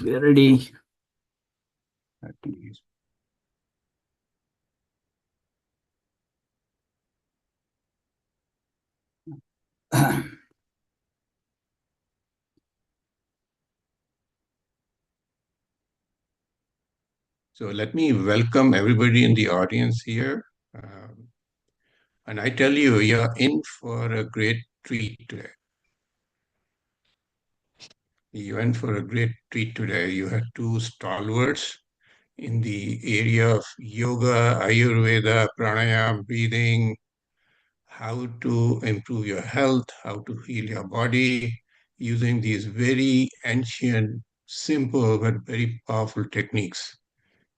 We're ready. So let me welcome everybody in the audience here. And I tell you, you're in for a great treat today. You in for a great treat today. You have two stalwarts in the area of yoga, Ayurveda, pranayama, breathing, how to improve your health, how to heal your body using these very ancient, simple, but very powerful techniques.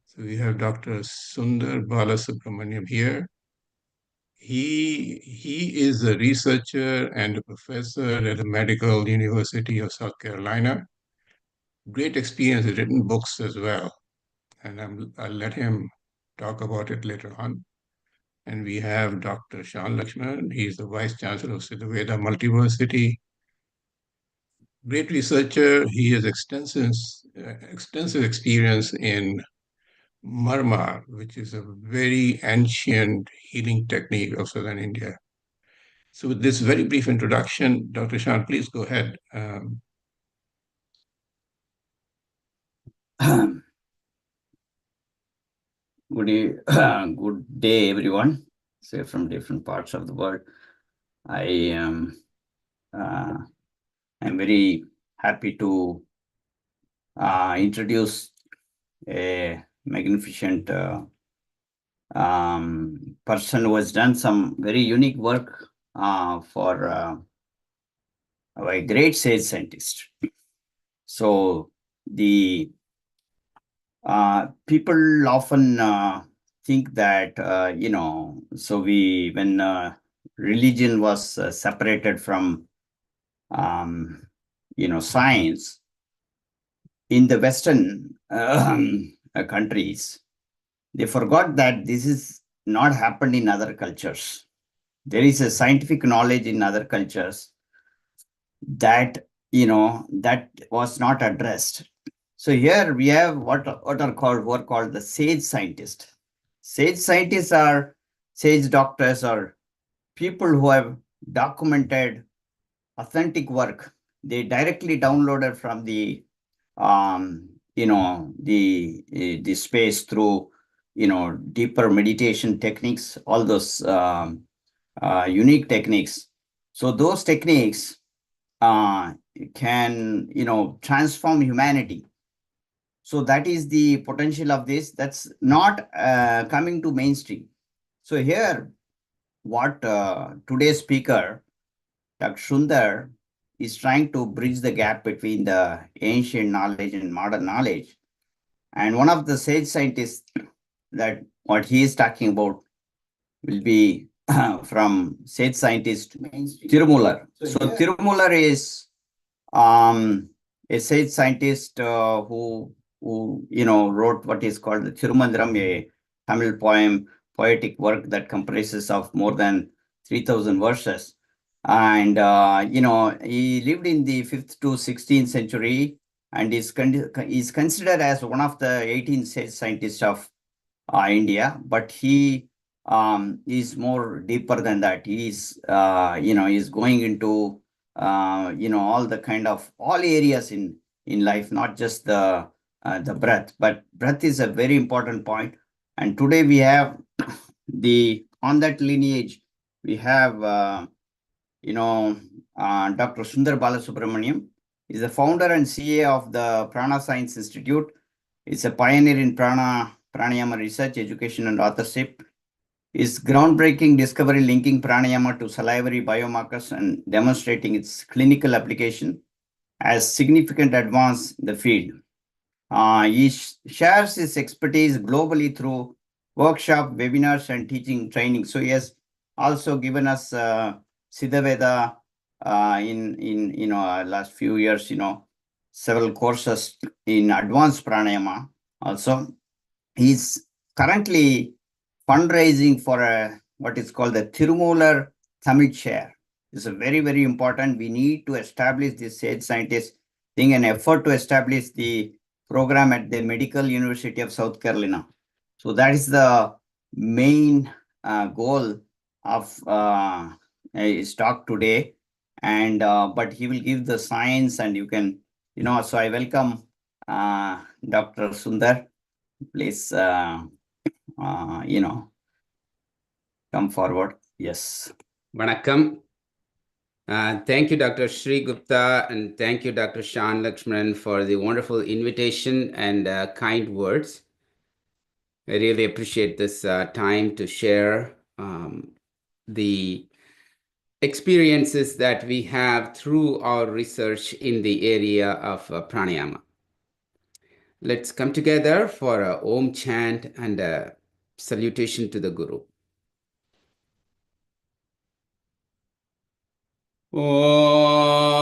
So we have Dr. Sundar Balasubramaniam here. He is a researcher and a professor at the Medical University of South Carolina. Great experience, he's written books as well, and I'll let him talk about it later on. And we have Dr. Shan Lakshman. He's the Vice Chancellor of Siddha Vetha Multiversity. Great researcher. He has extensive experience in Marma, which is a very ancient healing technique of southern India. So with this very brief introduction, Dr. Shan, please go ahead. Good day, everyone. Say from different parts of the world. I am I'm very happy to introduce a magnificent person who has done some very unique work for a great sage scientist. So the people often think that so when religion was separated from science in the Western countries, they forgot that this is not happened in other cultures. There is a scientific knowledge in other cultures that that was not addressed. So here we have what are called the sage scientists. Sage scientists are sage doctors or people who have documented authentic work. They directly downloaded from the the space through deeper meditation techniques, all those unique techniques. So those techniques can transform humanity. So that is the potential of this. That's not coming to mainstream. So here, what today's speaker, Dr. Sundar, is trying to bridge the gap between the ancient knowledge and modern knowledge. And one of the sage scientists that what he is talking about will be from sage scientist Tirumular. So Tirumular is a sage scientist who wrote what is called the Thirumandiram, a Tamil poetic work that comprises of more than 3,000 verses. And he lived in the 5th to 16th century and is considered as one of the 18 sage scientists of India. But he is more deeper than that. He is is going into all the kind of all areas in life, not just the breath, but breath is a very important point. And today we have on that lineage we have Dr. Sundar Balasubramaniam is the founder and CA of the Prana Science Institute. It's a pioneer in pranayama research, education, and authorship. His groundbreaking discovery linking pranayama to salivary biomarkers and demonstrating its clinical application has significant advance in the field. He shares his expertise globally through workshop, webinars, and teaching training. So he has also given us Siddha Vetha in last few years, several courses in advanced pranayama. Also, he's currently fundraising for what is called the Tirumular Tamil Chair. It's a very, very important. We need to establish this sage scientist thing, an effort to establish the program at the Medical University of South Carolina. So that is the main goal of his talk today. And but he will give the science, and you can, so I welcome Dr. Sundar. Please, come forward. Yes. Vanakkam. Thank you, Dr. Sri Gupta, and thank you, Dr. Shan Lakshmanan, for the wonderful invitation and kind words. I really appreciate this time to share the experiences that we have through our research in the area of pranayama. Let's come together for a Om chant and a salutation to the Guru. Om.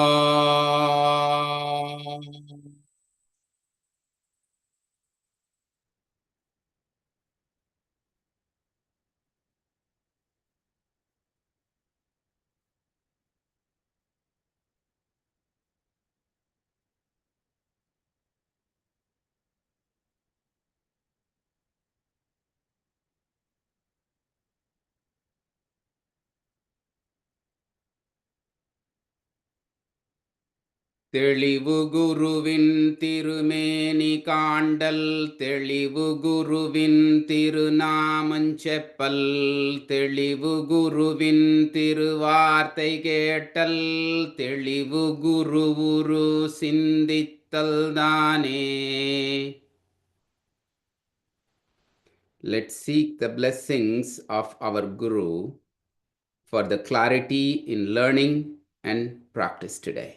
தெளிவு குருவின் திருமேனி காண்டல் தெளிவு குருவின் திருநாமஞ்செப்பல் தெளிவு குருவின் திருவார்த்தை கேட்டல் தெளிவு குரு உரு சிந்தித்தல் தானே. Let's seek the blessings of our Guru for the clarity in learning and practice today.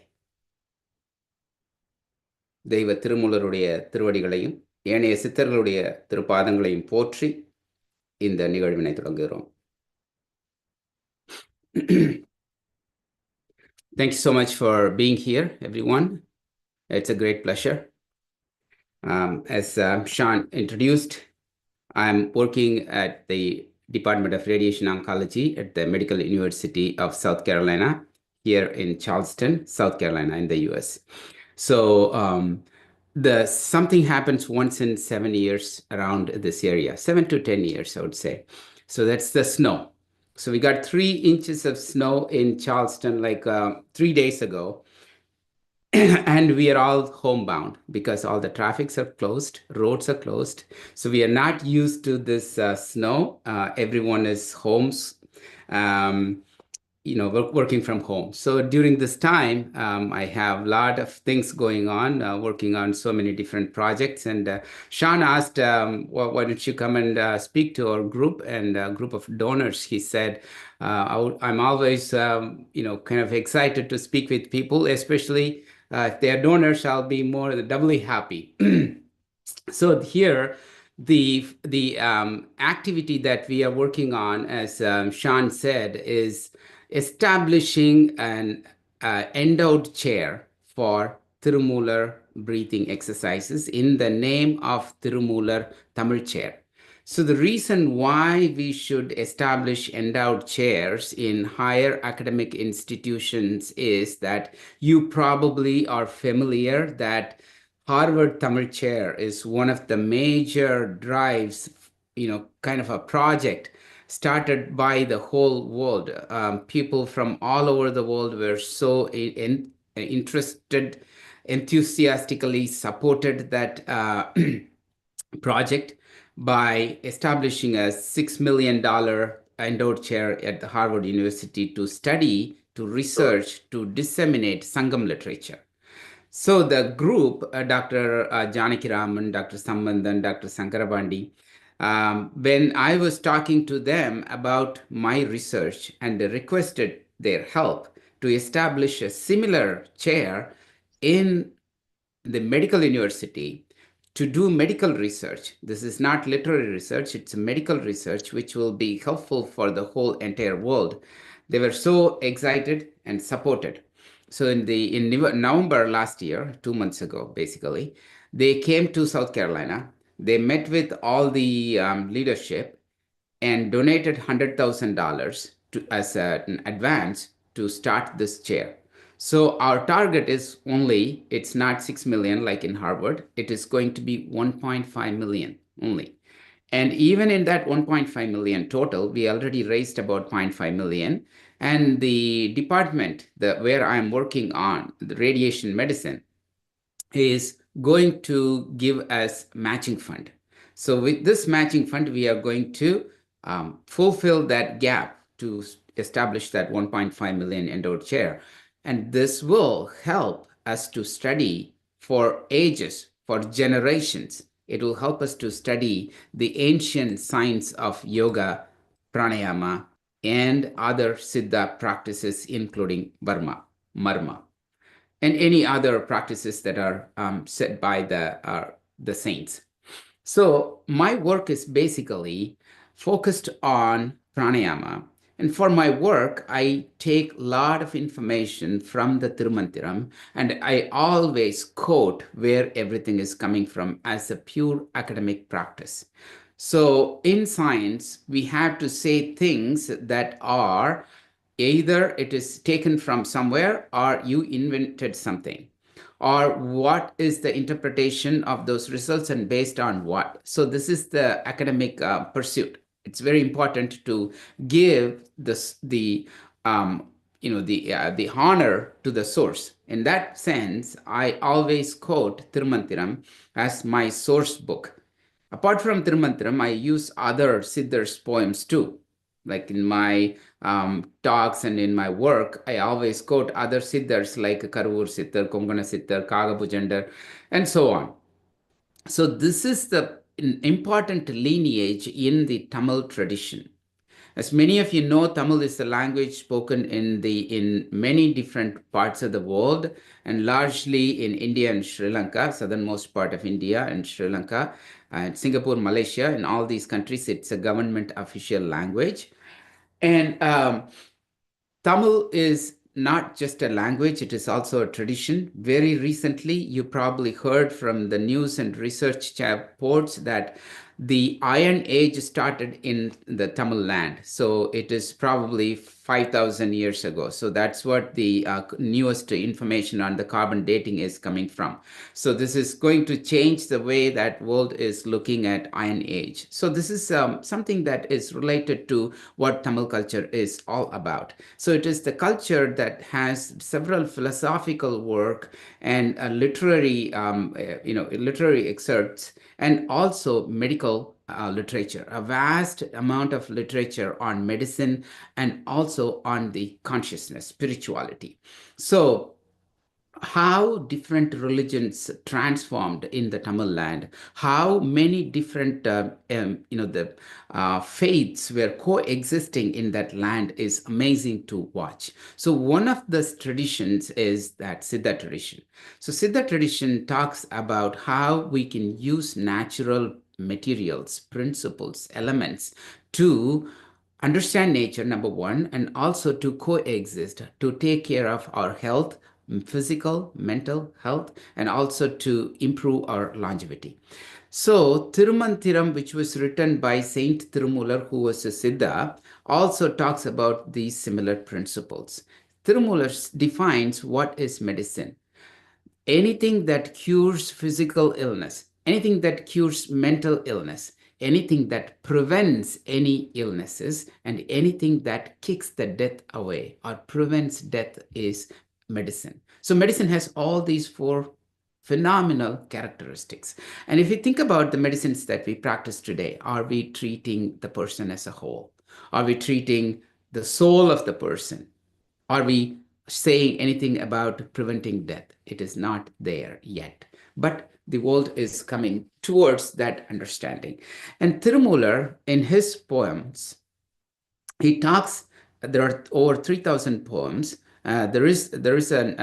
தெய்வ திருமூலருடைய திருவடிகளையும் ஏனைய சித்தர்களுடைய திருப்பாதங்களையும் போற்றி இந்த நிகழ்வினை தொடங்குகிறோம். Thank you so much for being here, everyone. It's a great pleasure. As Sean introduced, I'm working at the Department of Radiation Oncology at the Medical University of South Carolina here in Charleston, South Carolina in the US. So something happens once in 7 years around this area, 7 to 10 years, I would say. So that's the snow. So we got 3 inches of snow in Charleston like 3 days ago. And we are all homebound because all the traffics are closed, roads are closed. So we are not used to this snow. Everyone is homes. Working from home. So during this time, I have a lot of things going on, working on so many different projects. And Sean asked, why don't you come and speak to our group and a group of donors? He said, I'm always, kind of excited to speak with people, especially if they are donors, I'll be more doubly happy. So here, the activity that we are working on, as Sean said, is establishing an endowed chair for Tirumular breathing exercises in the name of Tirumular Tamil Chair. So the reason why we should establish endowed chairs in higher academic institutions is that you probably are familiar that Harvard Tamil Chair is one of the major drives, kind of a project started by the whole world. People from all over the world were so interested, enthusiastically supported that project by establishing a $6 million endowed chair at the Harvard University to study, to research, to disseminate Sangam literature. So the group, Dr. Janaki Raman, Dr. Sambandhan, Dr. Sankarabandi, when I was talking to them about my research and requested their help to establish a similar chair in the medical university to do medical research. This is not literary research, it's medical research, which will be helpful for the whole entire world. They were so excited and supported. So in November last year, 2 months ago, basically, they came to South Carolina. They met with all the leadership and donated $100,000 as an advance to start this chair. So our target is only, it's not 6 million like in Harvard, it is going to be 1.5 million only. And even in that 1.5 million total, we already raised about 0.5 million. And the department where I'm working on, the radiation medicine, is going to give us matching fund. So with this matching fund, we are going to fulfill that gap to establish that 1.5 million endowed chair. And this will help us to study for ages, for generations. It will help us to study the ancient science of yoga, pranayama, and other Siddha practices, including Marma, and any other practices that are set by the saints. So my work is basically focused on pranayama. And for my work, I take a lot of information from the Tirumantiram, and I always quote where everything is coming from as a pure academic practice. So in science, we have to say things that are either it is taken from somewhere or you invented something, or what is the interpretation of those results and based on what. So this is the academic pursuit. It's very important to give this the the honor to the source. In that sense, I always quote Tirumantiram as my source book. Apart from Tirumantiram, I use other Siddhars poems too. Like in my talks and in my work, I always quote other Siddhars like Karur Siddhar, Kongana Siddhar, Kagabujandar, and so on. So this is the important lineage in the Tamil tradition. As many of you know, Tamil is a language spoken in many different parts of the world, and largely in India and Sri Lanka, southernmost part of India and Sri Lanka, and Singapore, Malaysia. In all these countries, it's a government official language. And Tamil is not just a language, it is also a tradition. Very recently, you probably heard from the news and research reports that the Iron Age started in the Tamil land. So it is probably 5,000 years ago. So that's what the newest information on the carbon dating is coming from. So this is going to change the way that world is looking at Iron Age. So this is something that is related to what Tamil culture is all about. So it is the culture that has several philosophical work and literary excerpts, and also medical literature, a vast amount of literature on medicine and also on the consciousness, spirituality. So how different religions transformed in the Tamil land, how many different the faiths were coexisting in that land is amazing to watch. So one of the traditions is that Siddha tradition. So Siddha tradition talks about how we can use natural materials, principles, elements to understand nature, number one, and also to coexist, to take care of our health, physical, mental health, and also to improve our longevity. So, Tirumantiram, which was written by Saint Tirumular, who was a Siddha, also talks about these similar principles. Tirumular defines what is medicine. Anything that cures physical illness, anything that cures mental illness, anything that prevents any illnesses, and anything that kicks the death away or prevents death is medicine. So medicine has all these four phenomenal characteristics. And if you think about the medicines that we practice today, are we treating the person as a whole? Are we treating the soul of the person? Are we saying anything about preventing death? It is not there yet. But the world is coming towards that understanding. And Tirumular, in his poems, he talks, there are over 3,000 poems. There is an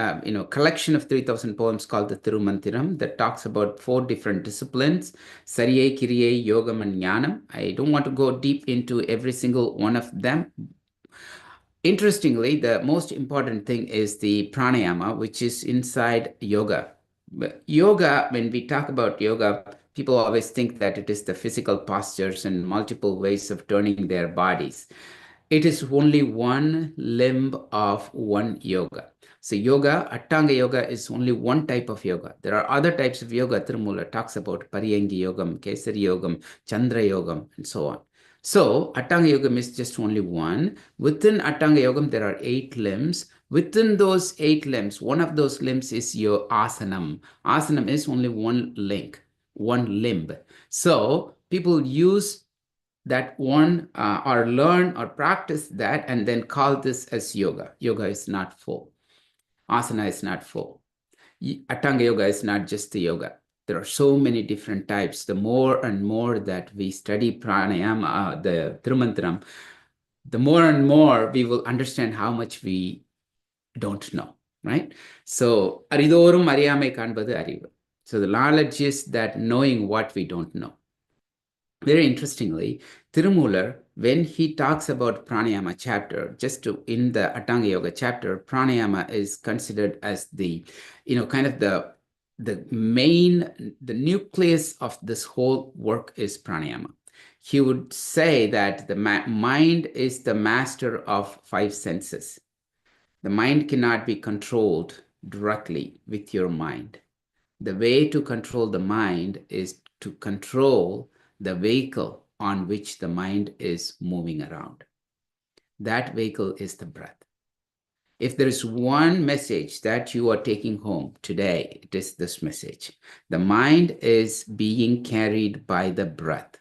collection of 3,000 poems called the Tirumantiram that talks about 4 different disciplines: Sariye, Kiriye, Yogam, and Jnanam. I don't want to go deep into every single one of them. Interestingly, the most important thing is the pranayama, which is inside yoga. Yoga, when we talk about yoga, people always think that it is the physical postures and multiple ways of turning their bodies. It is only one limb of one yoga. So yoga, Ashtanga yoga is only one type of yoga. There are other types of yoga. Tirumula talks about Paryangi Yogam, Kesari Yogam, Chandra Yogam, and so on. So Ashtanga Yogam is just only one. Within Ashtanga Yogam, there are 8 limbs. Within those 8 limbs, one of those limbs is your asanam. Asanam is only one link, one limb. So people use that one or learn or practice that and then call this as yoga. Yoga is not full. Asana is not full. Ashtanga yoga is not just the yoga. There are so many different types. The more and more that we study pranayama, the Tirumantram, the more and more we will understand how much we don't know, right? So, aridorum ariyamai kanbadu arivu. So the knowledge is that knowing what we don't know. Very interestingly, Tirumular, when he talks about pranayama chapter, in the Ashtanga Yoga chapter, pranayama is considered as the, kind of the main, the nucleus of this whole work is pranayama. He would say that the mind is the master of 5 senses. The mind cannot be controlled directly with your mind. The way to control the mind is to control the vehicle on which the mind is moving around. That vehicle is the breath. If there is one message that you are taking home today, it is this message. The mind is being carried by the breath.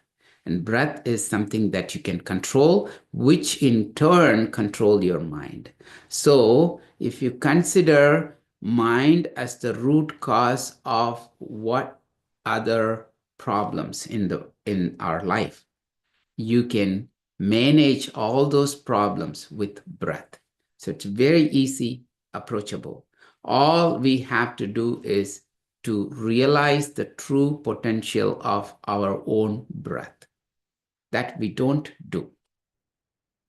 And breath is something that you can control, which in turn control your mind. So if you consider mind as the root cause of what other problems in our life, you can manage all those problems with breath. So it's very easy, approachable. All we have to do is to realize the true potential of our own breath. That we don't do.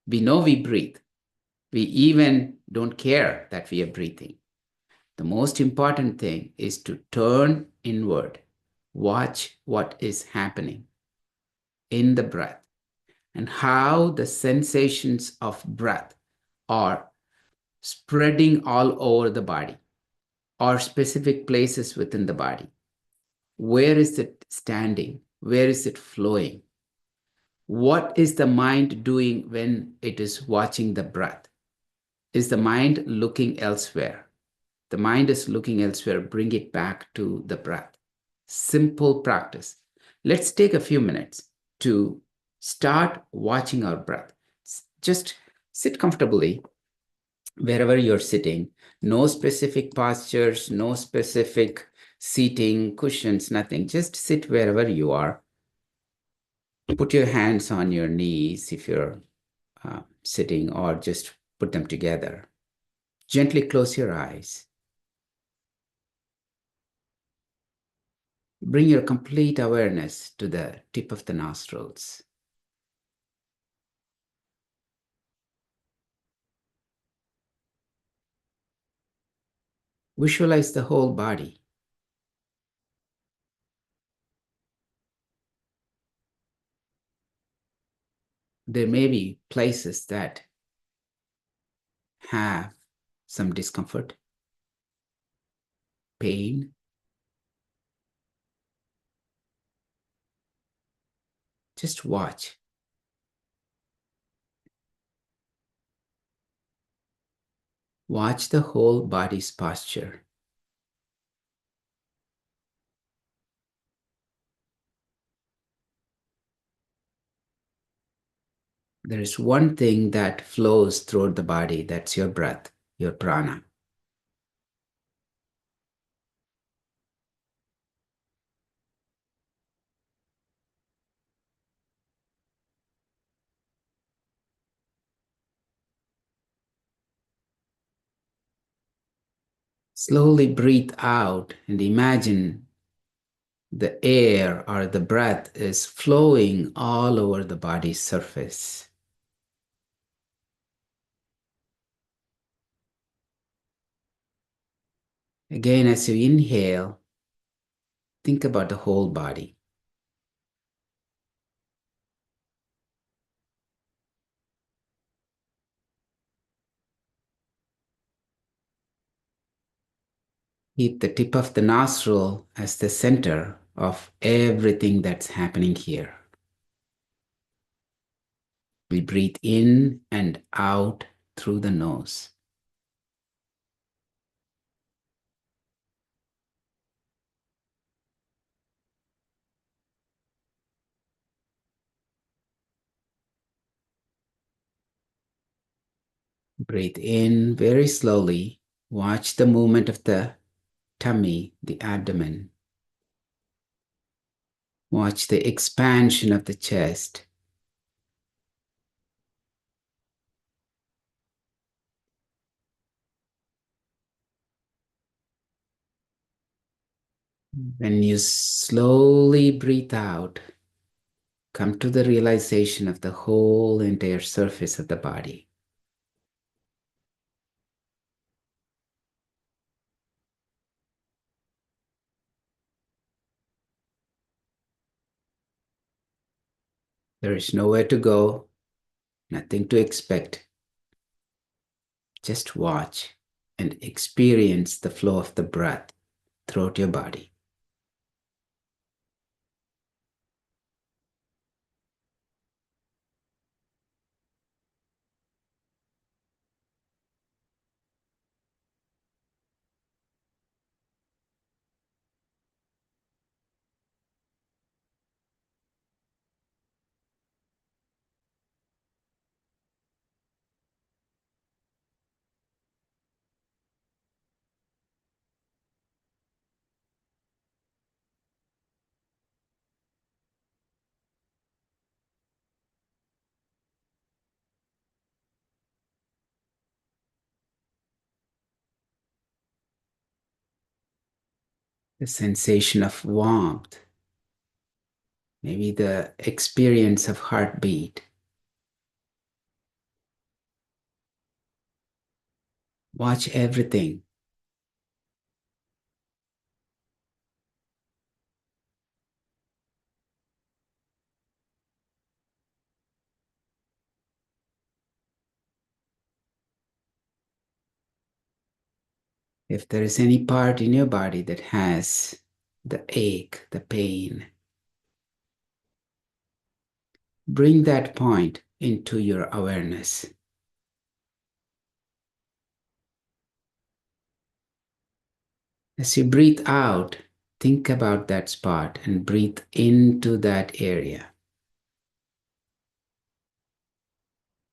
We know we breathe. We even don't care that we are breathing. The most important thing is to turn inward, watch what is happening in the breath and how the sensations of breath are spreading all over the body or specific places within the body. Where is it standing? Where is it flowing? What is the mind doing when it is watching the breath? Is the mind looking elsewhere? The mind is looking elsewhere. Bring it back to the breath. Simple practice. Let's take a few minutes to start watching our breath. Just sit comfortably wherever you're sitting. No specific postures, no specific seating, cushions, nothing. Just sit wherever you are. Put your hands on your knees if you're sitting, or just put them together. Gently close your eyes. Bring your complete awareness to the tip of the nostrils. Visualize the whole body. There may be places that have some discomfort, pain. Just watch. Watch the whole body's posture. There is one thing that flows throughout the body, that's your breath, your prana. Slowly breathe out and imagine the air or the breath is flowing all over the body's surface. Again, as you inhale, think about the whole body. Keep the tip of the nostril as the center of everything that's happening here. We breathe in and out through the nose. Breathe in very slowly. Watch the movement of the tummy, the abdomen. Watch the expansion of the chest. When you slowly breathe out, come to the realization of the whole entire surface of the body. There is nowhere to go, nothing to expect. Just watch and experience the flow of the breath throughout your body. The sensation of warmth, maybe the experience of heartbeat. Watch everything. If there is any part in your body that has the ache, the pain, bring that point into your awareness. As you breathe out, think about that spot and breathe into that area.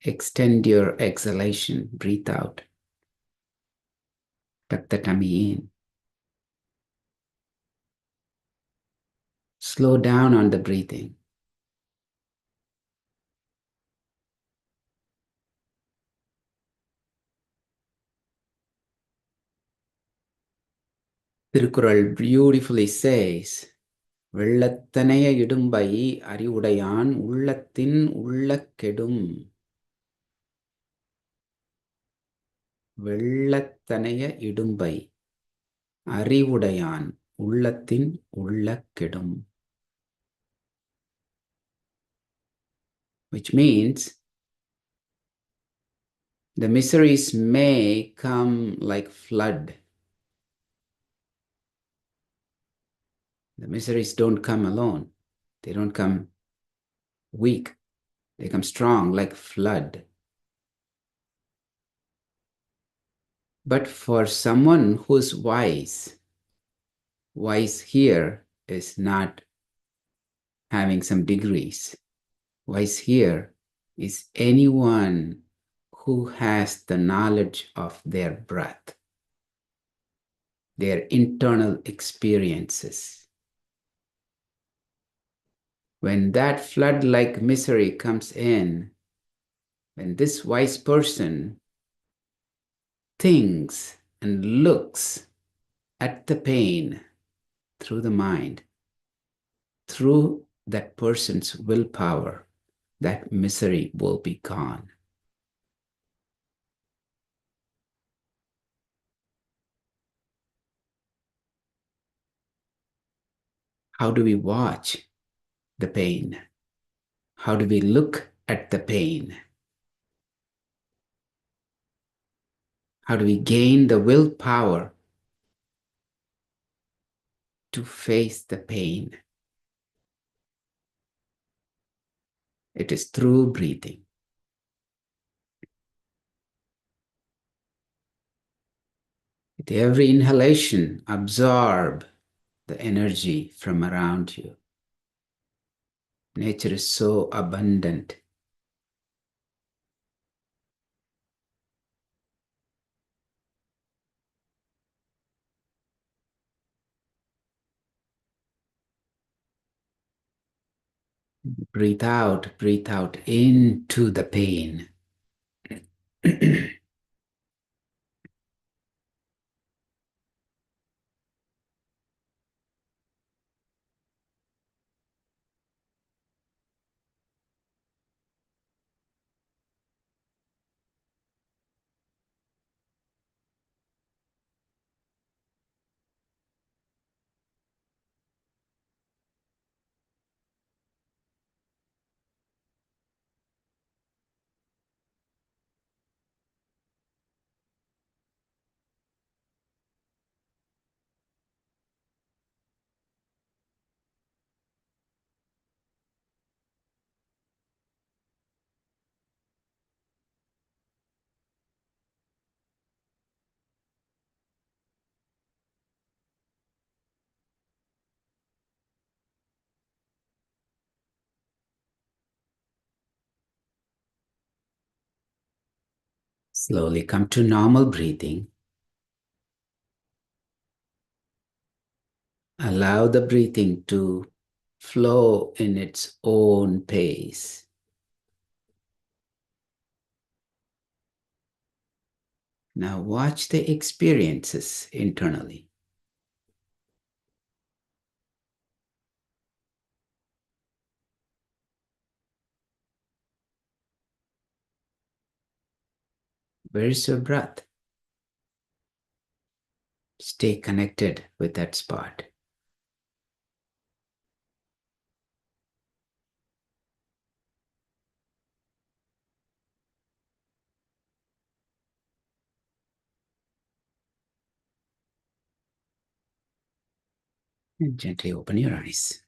Extend your exhalation, breathe out. Tuck the tummy in. Slow down on the breathing. Tirukkural beautifully says, வெள்ளத்தனைய இடும்பை அறிவுடையான் உள்ளத்தின் உள்ள கெடும். வெள்ளத்தனைய இடும்பை அறிவுடையான் உள்ளத்தின் உள்ள கெடும். Which means the miseries may come like flood. The miseries don't come alone. They don't come weak. They come strong like flood. But for someone who's wise, wise here is not having some degrees. Wise here is anyone who has the knowledge of their breath, their internal experiences. When that flood-like misery comes in, when this wise person thinks and looks at the pain through the mind, through that person's willpower, that misery will be gone. How do we watch the pain? How do we look at the pain? How do we gain the willpower to face the pain. It is through breathing. With every inhalation, absorb the energy from around you. Nature is so abundant. Breathe out into the pain. Slowly come to normal breathing. Allow the breathing to flow in its own pace. Now watch the experiences internally. Where is your breath? Stay connected with that spot. And gently open your eyes.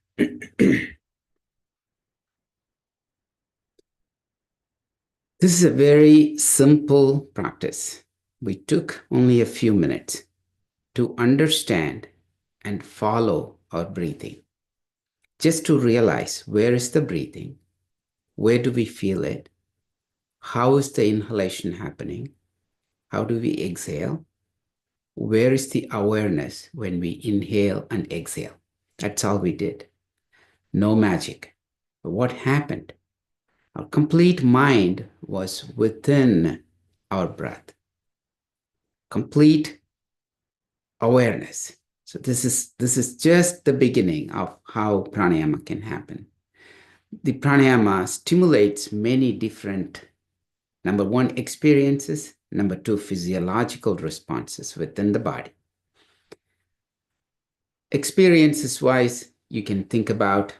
This is a very simple practice. We took only a few minutes to understand and follow our breathing. Just to realize, where is the breathing? Where do we feel it? How is the inhalation happening? How do we exhale? Where is the awareness when we inhale and exhale? That's all we did. No magic. But what happened? Our complete mind was within our breath. Complete awareness. So this is just the beginning of how pranayama can happen. The pranayama stimulates many different, number one, experiences, number two, physiological responses within the body. Experiences wise, you can think about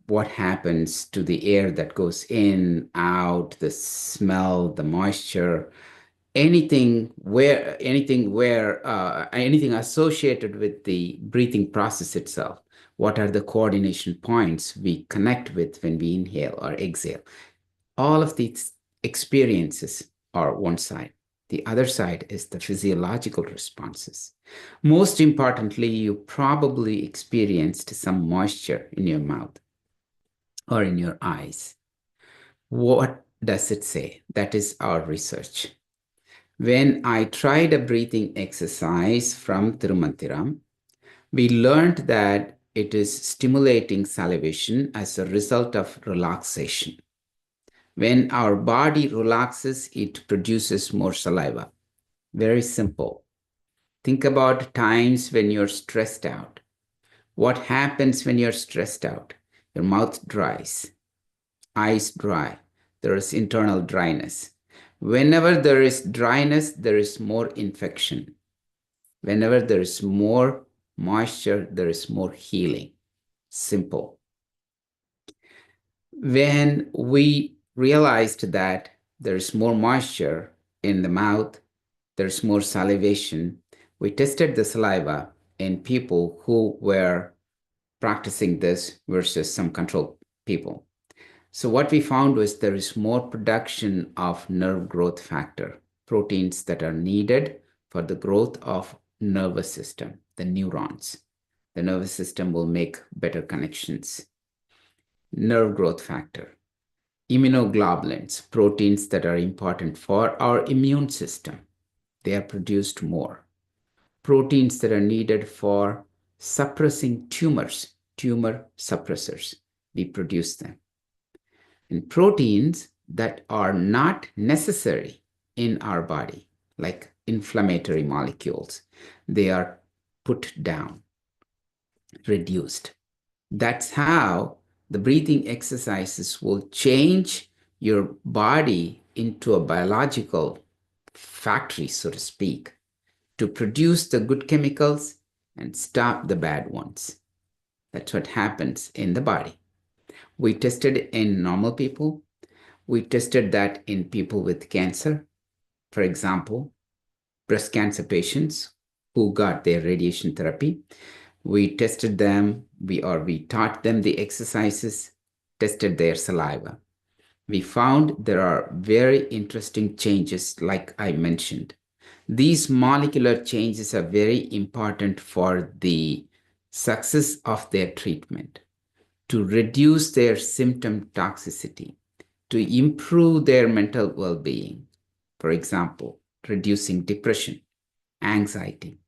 what happens to the air that goes in, out, the smell, the moisture, anything associated with the breathing process itself. What are the coordination points we connect with when we inhale or exhale? All of these experiences are one side. The other side is the physiological responses. Most importantly, you probably experienced some moisture in your mouth or in your eyes. What does it say? That is our research. When I tried a breathing exercise from Tirumantiram, we learned that it is stimulating salivation as a result of relaxation. When our body relaxes, it produces more saliva. Very simple. Think about times when you're stressed out. What happens when you're stressed out? Your mouth dries, eyes dry. There is internal dryness. Whenever there is dryness, there is more infection. Whenever there is more moisture, there is more healing. Simple. When we realized that there is more moisture in the mouth, there's more salivation, we tested the saliva in people who were practicing this versus some control people. So what we found was there is more production of nerve growth factor, proteins that are needed for the growth of nervous system, the neurons. The nervous system will make better connections. Nerve growth factor, immunoglobulins, proteins that are important for our immune system. They are produced more. Proteins that are needed for suppressing tumors, tumor suppressors, we produce them. And proteins that are not necessary in our body, like inflammatory molecules, they are put down, reduced. That's how the breathing exercises will change your body into a biological factory, so to speak, to produce the good chemicals and stop the bad ones. That's what happens in the body. We tested it in normal people. We tested that in people with cancer. For example, breast cancer patients who got their radiation therapy. We tested them, we taught them the exercises, tested their saliva. We found there are very interesting changes, like I mentioned. These molecular changes are very important for the success of their treatment, to reduce their symptom toxicity, to improve their mental well-being. For example, reducing depression, anxiety,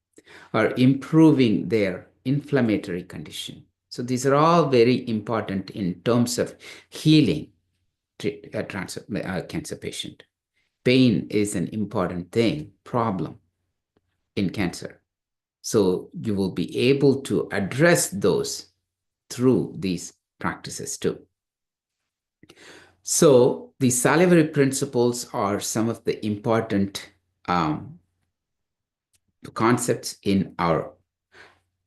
or improving their inflammatory condition. So these are all very important in terms of healing a cancer patient. Pain is an important problem in cancer. So you will be able to address those through these practices too. So the salivary principles are some of the important concepts in our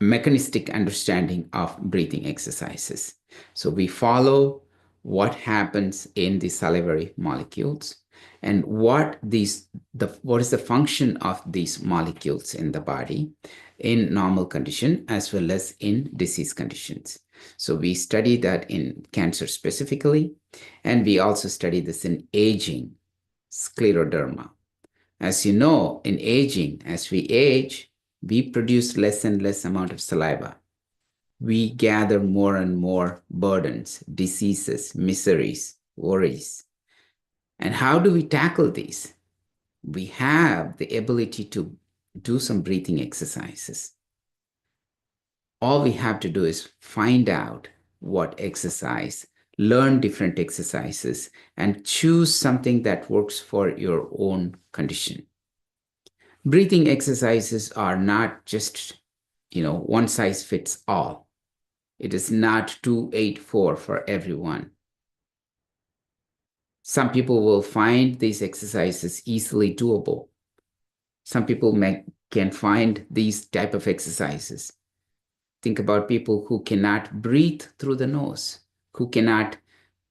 mechanistic understanding of breathing exercises. So we follow what happens in the salivary molecules and what is the function of these molecules in the body in normal condition as well as in disease conditions. So we study that in cancer specifically, and we also study this in aging, scleroderma. As you know, in aging, as we age, we produce less and less amount of saliva. We gather more and more burdens, diseases, miseries, worries. And how do we tackle these? We have the ability to do some breathing exercises. All we have to do is find out what exercise, learn different exercises, and choose something that works for your own condition. Breathing exercises are not just, one size fits all. It is not 284 for everyone. Some people will find these exercises easily doable. Some people can find these type of exercises. Think about people who cannot breathe through the nose, who cannot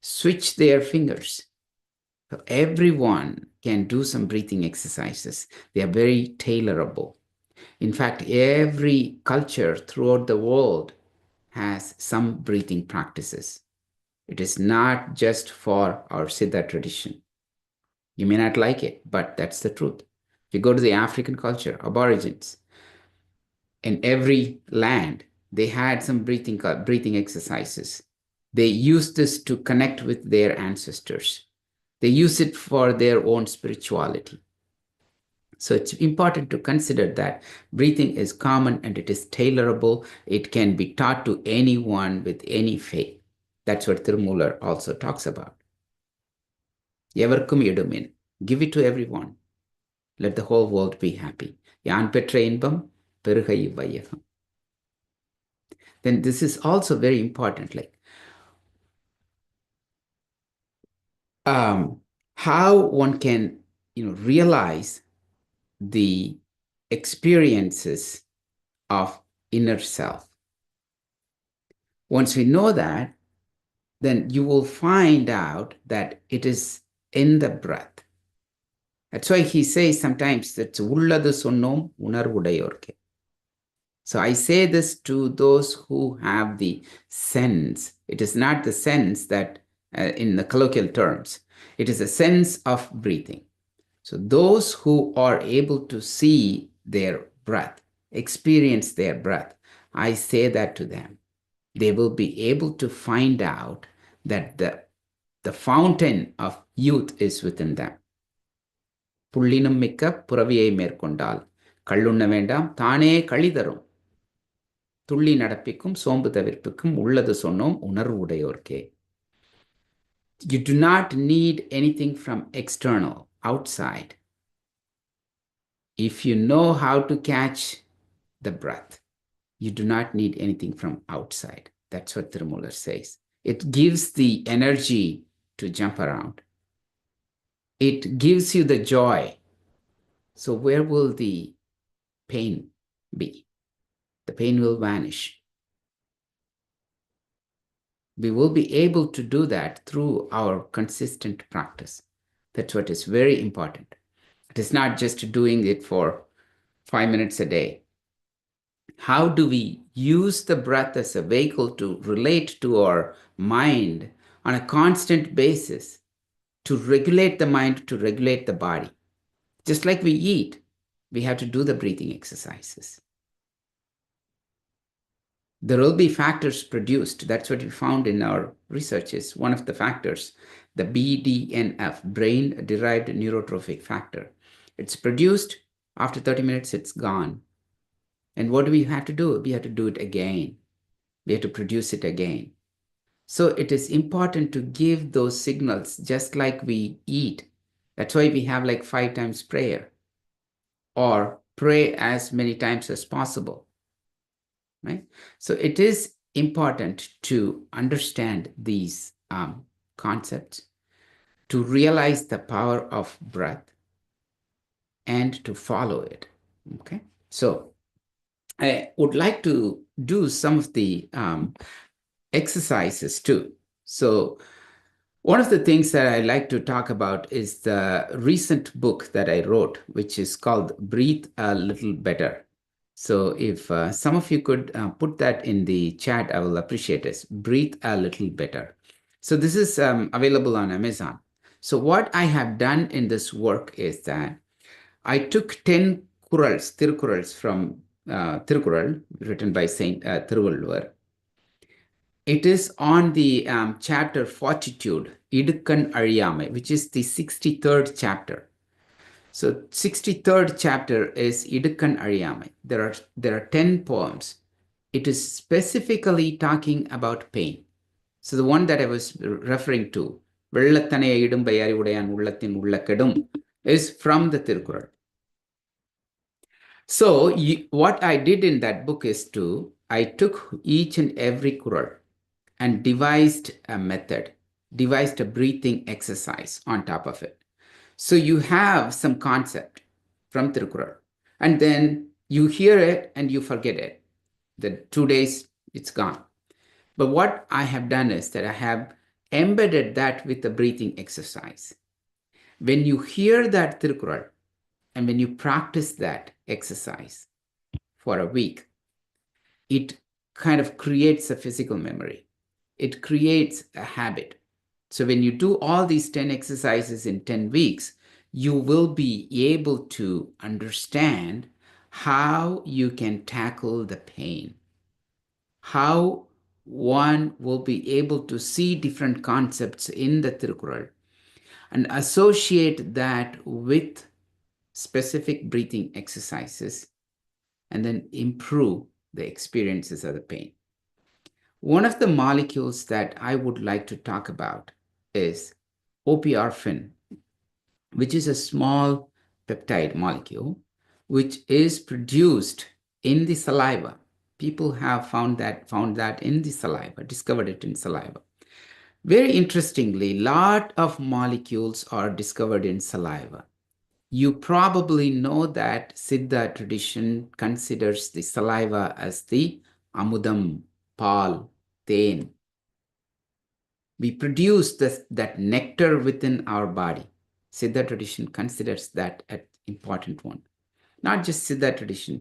switch their fingers. So everyone can do some breathing exercises. They are very tailorable. In fact, every culture throughout the world has some breathing practices. It is not just for our Siddha tradition. You may not like it, but that's the truth. If you go to the African culture, Aborigines, in every land, they had some breathing exercises. They used this to connect with their ancestors. They use it for their own spirituality. So it's important to consider that breathing is common and it is tailorable. It can be taught to anyone with any faith. That's what Tirumular also talks about. Evarkum edumin. Give it to everyone. Let the whole world be happy. Yan petra inbam, perugai ivyayagam. Then this is also very important, how one can, realize the experiences of inner self. Once we know that, then you will find out that it is in the breath. That's why he says sometimes that உள்ளது சொன்னோம் உணர்வுடையோர்க்கே. So I say this to those who have the sense. It is not the sense that in the colloquial terms, it is a sense of breathing. So those who are able to see their breath, experience their breath, I say that to them. They will be able to find out that the fountain of youth is within them. புள்ளினும் மிக்க புறவியை மேற்கொண்டால் கள்ளுண்ண வேண்டாம் தானே களி தரும் துள்ளி நடப்பிக்கும் சோம்பு தவிர்ப்புக்கும் உள்ளது சொன்னோம் உணர்வு உடையோர்க்கே. You do not need anything from external, outside. If you know how to catch the breath, you do not need anything from outside. That's what Tirumular says. It gives the energy to jump around. It gives you the joy. So where will the pain be? The pain will vanish. We will be able to do that through our consistent practice. That's what is very important. It is not just doing it for 5 minutes a day. How do we use the breath as a vehicle to relate to our mind on a constant basis, to regulate the mind, to regulate the body? Just like we eat, we have to do the breathing exercises. There will be factors produced. That's what we found in our researches. One of the factors, the BDNF, brain-derived neurotrophic factor. It's produced. After 30 minutes, it's gone. And what do we have to do? We have to do it again. We have to produce it again. So it is important to give those signals just like we eat. That's why we have like 5 times prayer, or pray as many times as possible. Right? So it is important to understand these concepts, to realize the power of breath, and to follow it. Okay? So I would like to do some of the exercises too. So one of the things that I like to talk about is the recent book that I wrote, which is called Breathe a Little Better. So if some of you could put that in the chat, I will appreciate it. Breathe a Little Better. So this is available on Amazon. So what I have done in this work is that I took 10 kurals, Tirukurals from Tirukural, written by Saint Thiruvalluvar. It is on the chapter Fortitude, Idukkan Aliyamai, which is the 63rd chapter. So 63rd chapter is Idukkan Aliyamai. There are 10 poems. It is specifically talking about pain. So the one that I was referring to, வெள்ளத்தனைய இடும்பை அறிவுடையான் உள்ளத்தின் உள்ள கெடும், is from the Tirukural. So what I did in that book is I took each and every kural and devised a method, devised a breathing exercise on top of it. So you have some concept from Tirukural, and then you hear it and you forget it. The 2 days, it's gone. But what I have done is that I have embedded that with the breathing exercise. When you hear that Tirukural, and when you practice that exercise for a week, it kind of creates a physical memory. It creates a habit. So when you do all these 10 exercises in 10 weeks, you will be able to understand how you can tackle the pain, how one will be able to see different concepts in the Tirukural and associate that with specific breathing exercises, and then improve the experiences of the pain. One of the molecules that I would like to talk about is opierfin, which is a small peptide molecule which is produced in the saliva. People have found that in the saliva, discovered it in saliva. Very interestingly, a lot of molecules are discovered in saliva. You probably know that Siddha tradition considers the saliva as the amudam, pal, then. We produce that nectar within our body. Siddha tradition considers that an important one. Not just Siddha tradition.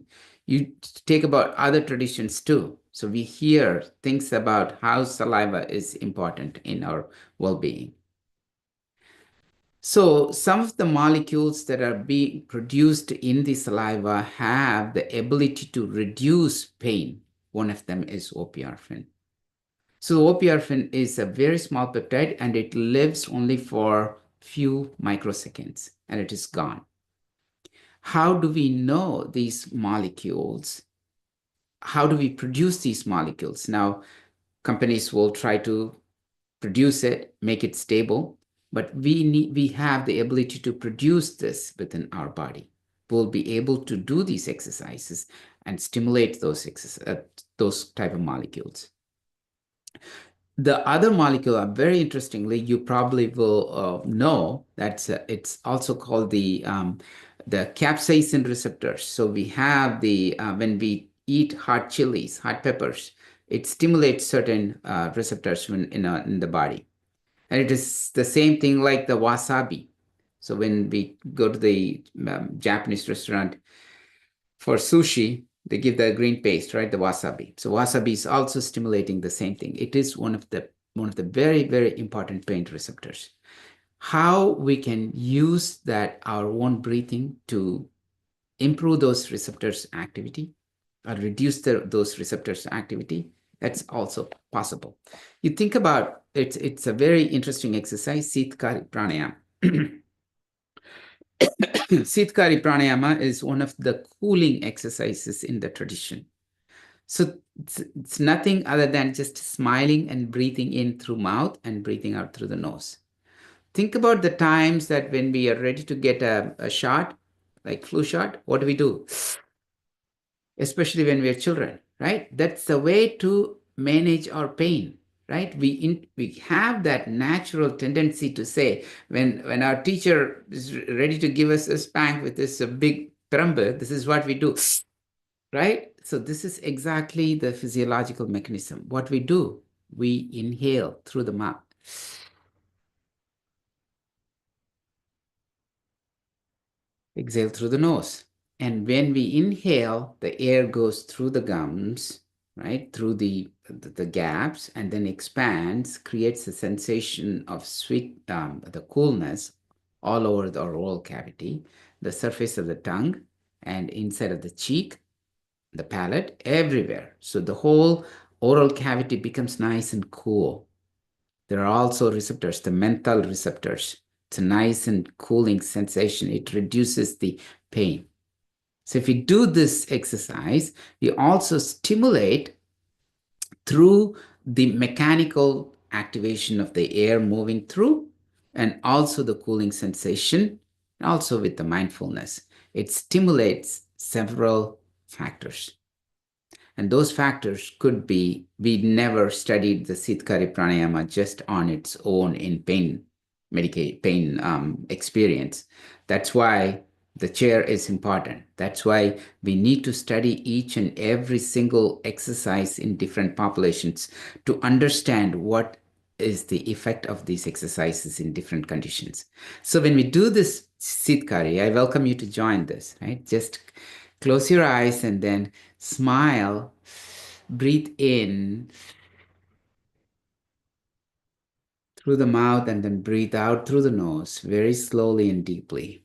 You take about other traditions too. So we hear things about how saliva is important in our well-being. So some of the molecules that are being produced in the saliva have the ability to reduce pain. One of them is opioid. So opioid is a very small peptide and it lives only for few microseconds and it is gone. How do we know these molecules? How do we produce these molecules? Now, companies will try to produce it, make it stable, but we have the ability to produce this within our body. We'll be able to do these exercises and stimulate those type of molecules. The other molecule, very interestingly, you probably will know that it's also called the capsaicin receptors. So we have the when we eat hot chilies, hot peppers, it stimulates certain receptors in the body, and it is the same thing like the wasabi. So when we go to the Japanese restaurant for sushi, they give the green paste, right? The wasabi. So wasabi is also stimulating the same thing. It is one of the very, very important pain receptors. How we can use that our own breathing to improve those receptors activity or reduce those receptors activity, that's also possible. You think about it's a very interesting exercise, Siddha Pranayama. Siddha Pranayama is one of the cooling exercises in the tradition. So it's nothing other than just smiling and breathing in through mouth and breathing out through the nose. Think about the times that when we are ready to get a shot, like flu shot, what do? Especially when we are children, right? That's the way to manage our pain, right? We have that natural tendency to say when our teacher is ready to give us a spank with this big trumba, this is what we do, right? So this is exactly the physiological mechanism. What we do, we inhale through the mouth. Exhale through the nose. And when we inhale, the air goes through the gums, right, through the gaps, and then expands, creates a sensation of sweet, the coolness all over the oral cavity, the surface of the tongue, and inside of the cheek, the palate, everywhere. So the whole oral cavity becomes nice and cool. There are also receptors, the menthol receptors. It's a nice and cooling sensation. It reduces the pain. So if we do this exercise, we also stimulate through the mechanical activation of the air moving through and also the cooling sensation, and also with the mindfulness. It stimulates several factors. And those factors could be, we never studied the Siddha Pranayama just on its own in pain experience. That's why the chair is important. That's why we need to study each and every single exercise in different populations to understand what is the effect of these exercises in different conditions. So when we do this Siddhkari, I welcome you to join this, right? Just close your eyes and then smile, breathe in through the mouth and then breathe out through the nose very slowly and deeply.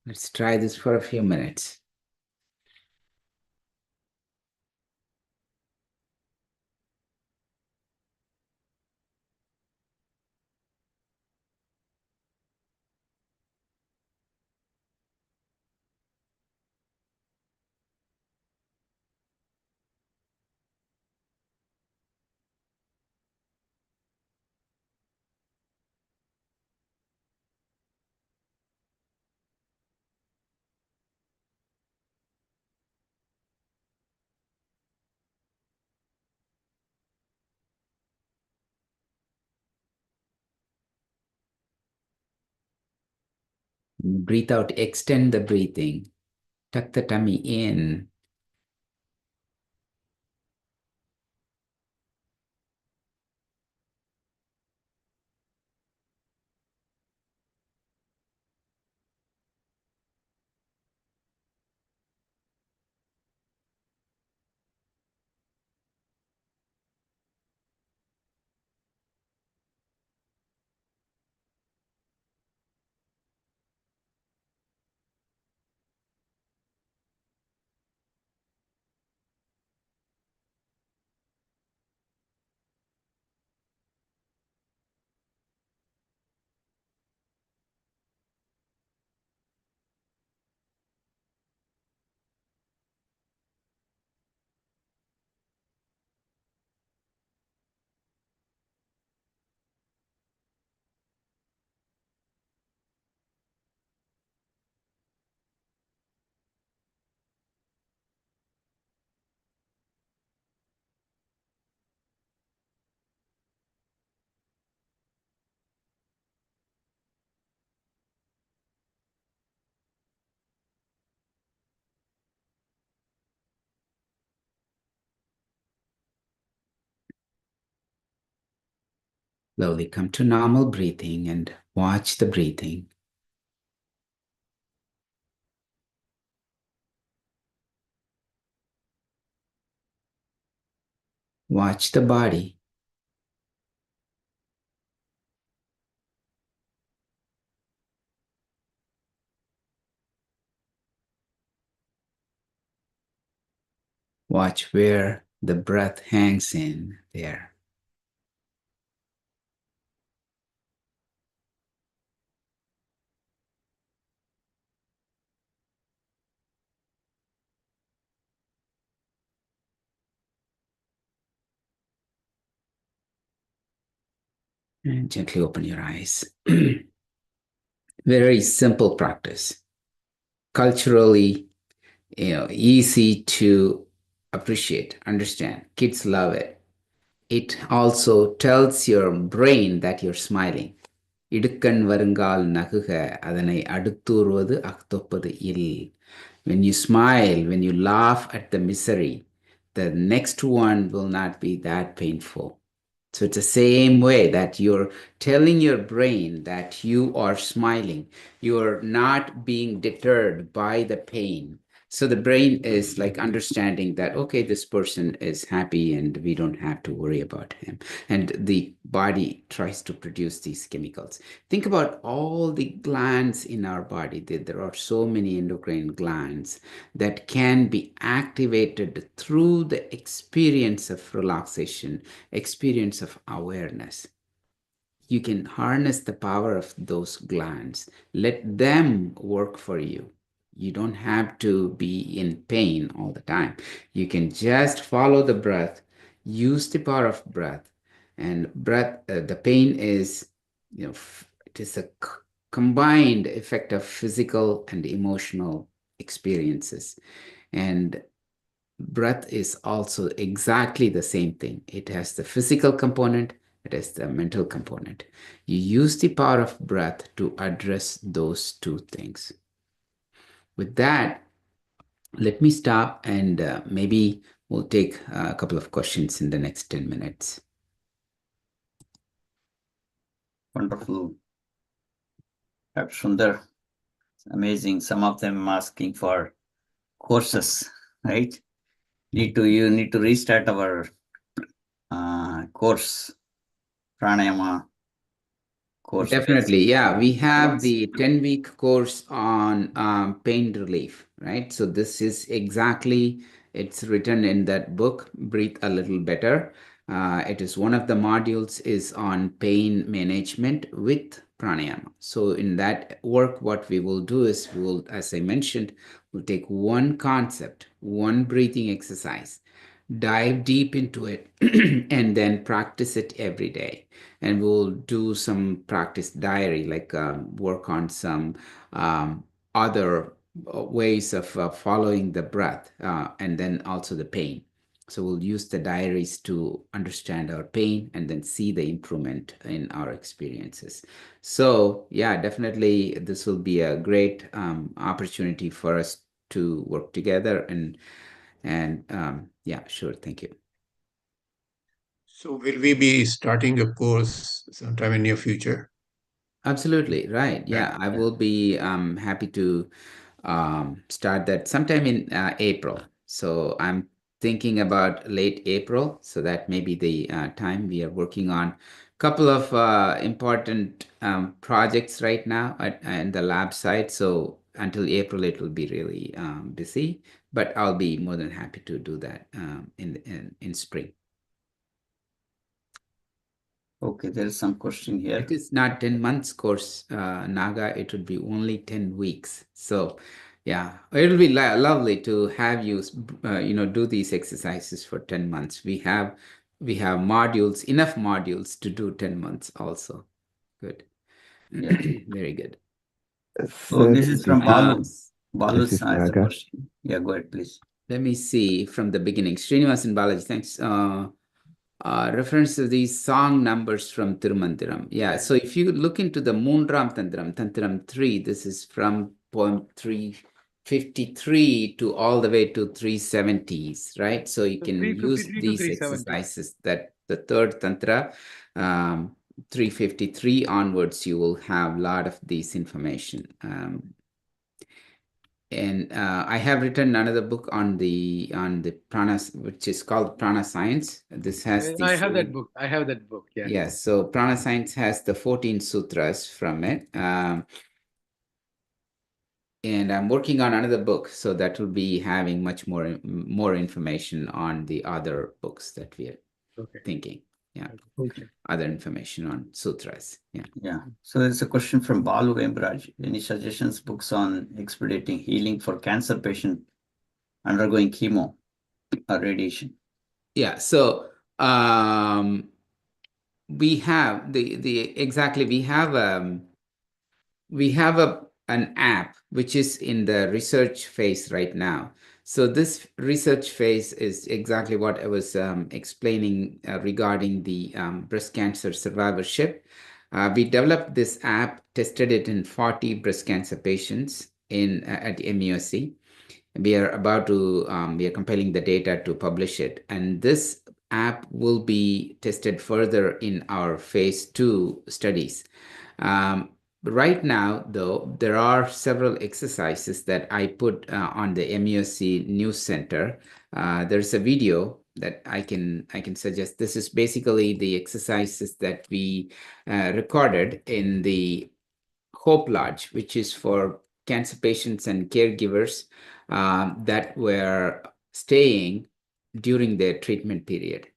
Let's try this for a few minutes. Breathe out, extend the breathing, tuck the tummy in. Slowly come to normal breathing and watch the breathing. Watch the body. Watch where the breath hangs in there. And gently open your eyes. Very simple practice. Culturally, easy to appreciate, understand. Kids love it. It also tells your brain that you're smiling. இடுக்கண் வருங்கால் நகுக அதனை அடுத்தூறுவது அக்தொப்பது இல். When you smile, when you laugh at the misery, the next one will not be that painful. So it's the same way that you're telling your brain that you are smiling. You're not being deterred by the pain. So the brain is like understanding that, okay, this person is happy and we don't have to worry about him. And the body tries to produce these chemicals. Think about all the glands in our body. There are so many endocrine glands that can be activated through the experience of relaxation, experience of awareness. You can harness the power of those glands. Let them work for you. You don't have to be in pain all the time. You can just follow the breath, use the power of breath. And breath, the pain is, it is a combined effect of physical and emotional experiences. And breath is also exactly the same thing. It has the physical component, it has the mental component. You use the power of breath to address those two things. With that, let me stop and maybe we'll take a couple of questions in the next 10 minutes. Wonderful. Dr. Sundar, amazing. Some of them asking for courses, right? You need to restart our course, pranayama course. Definitely, yeah. We have the 10-week course on pain relief, right? So this is exactly, it's written in that book, Breathe a Little Better. It is one of the modules is on pain management with pranayama. So in that work, what we will do is we'll, as I mentioned, we'll take one concept, one breathing exercise, dive deep into it, and then practice it every day. And we'll do some practice diary, like work on some other ways of following the breath, and then also the pain. So we'll use the diaries to understand our pain and then see the improvement in our experiences. So yeah, definitely this will be a great opportunity for us to work together and yeah, sure. Thank you. So will we be starting a course sometime in near future? Absolutely, right. Yeah, I will be happy to start that sometime in April. So I'm thinking about late April, so that may be the time. We are working on a couple of important projects right now in the lab side. So until April, it will be really busy, but I'll be more than happy to do that in spring. Okay, there is some question here. It is not 10 months course, Naga. It would be only 10 weeks. So, yeah, it will be lovely to have you, do these exercises for 10 months. We have modules, enough modules to do 10 months also. Good. Yeah. Very good. So this is from Balu. This Balu is has a Naga. question. Yeah, go ahead, please. Let me see from the beginning. Srinivasan Balaji, thanks. Reference to these song numbers from Tirumantiram. Yeah, so if you look into the Moondram Tantram, Tantram 3, this is from poem 353 to all the way to 370s, right? So you can use 353 to these 370. exercises, that the third Tantra, 353 onwards, you will have a lot of this information. And I have written another book on the prana, which is called Prana Science. This has the I have that same. book. I have that book. Yeah. Yes, so Prana Science has the 14 sutras from it. And I'm working on another book, so that will be having much more information on the other books that we are Okay. thinking. Yeah. Okay. Other information on sutras. Yeah. Yeah. So there's a question from Balu Emraj. Any suggestions, books on expediting healing for cancer patient undergoing chemo or radiation? Yeah. So we have we have an app which is in the research phase right now. So this research phase is exactly what I was explaining regarding the breast cancer survivorship. We developed this app, tested it in 40 breast cancer patients at MUSC. We are about to we are compiling the data to publish it, and this app will be tested further in our phase 2 studies. Right now, though, there are several exercises that I put on the MUSC News Center. There's a video that I can suggest. This is basically the exercises that we recorded in the Hope Lodge, which is for cancer patients and caregivers that were staying during their treatment period.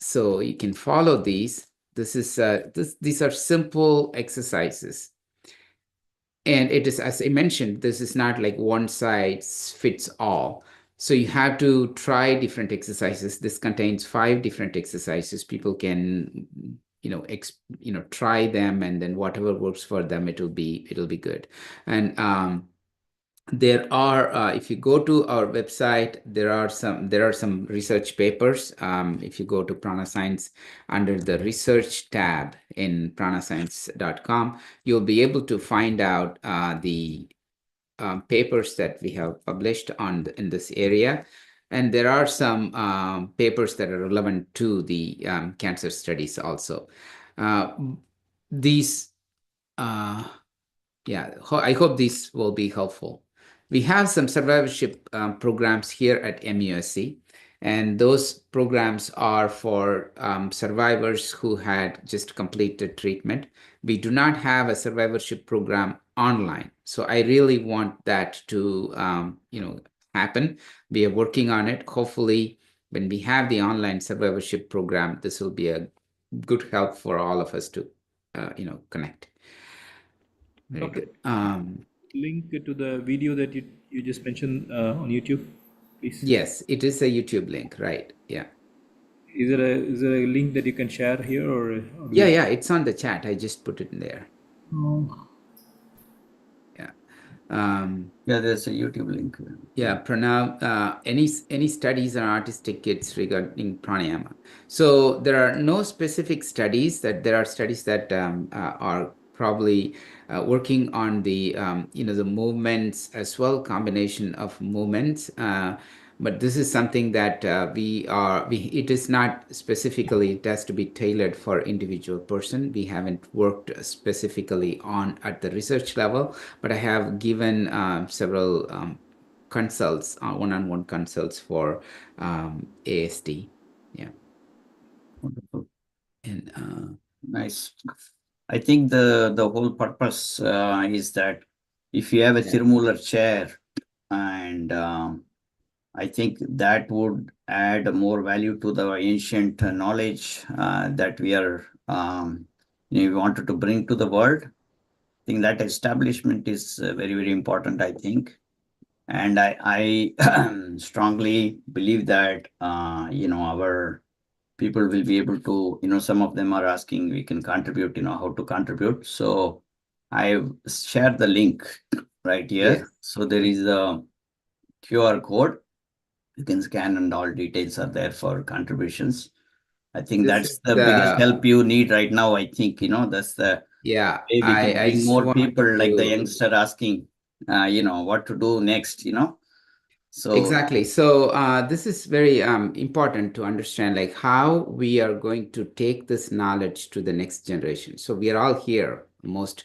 So you can follow these. These are simple exercises. And it is, as I mentioned, this is not like one size fits all. So you have to try different exercises. This contains 5 different exercises. People can, try them, and then whatever works for them, it'll be good. And there are if you go to our website, there are some research papers. If you go to Prana Science under the research tab in pranascience.com, you'll be able to find out the papers that we have published in this area. And there are some papers that are relevant to the cancer studies also. These yeah, I hope this will be helpful. We have some survivorship programs here at MUSC, and those programs are for survivors who had just completed treatment. We do not have a survivorship program online, so I really want that to happen. We are working on it. Hopefully, when we have the online survivorship program, this will be a good help for all of us to connect. Very Okay. good. Link to the video that you just mentioned on YouTube, please. Yes, it is a YouTube link, right? Yeah. Is there a link that you can share here, or Yeah, it's on the chat. I just put it in there. Yeah. Yeah, there's a YouTube link. Yeah, Pranav, any studies on artistic kids regarding pranayama? So there are no specific studies. There are studies that are probably working on the the movements as well, combination of movements. But this is something that it is not specifically, it has to be tailored for individual person. We haven't worked specifically at the research level, but I have given several consults, one-on-one consults for ASD. Yeah. Wonderful. And Nice. I think the whole purpose is that if you have a Tirumular chair, and I think that would add more value to the ancient knowledge that we wanted to bring to the world. I think that establishment is very, very important, I think. And I strongly believe that, our people will be able to, some of them are asking, we can contribute, how to contribute. So I shared the link right here. Yes. So there is a QR code you can scan, and all details are there for contributions. I think that's the biggest help you need right now. I think, that's the way we can bring more people like the to youngster asking, what to do next, So Exactly. So this is very important to understand, like how we are going to take this knowledge to the next generation. So we are all here, almost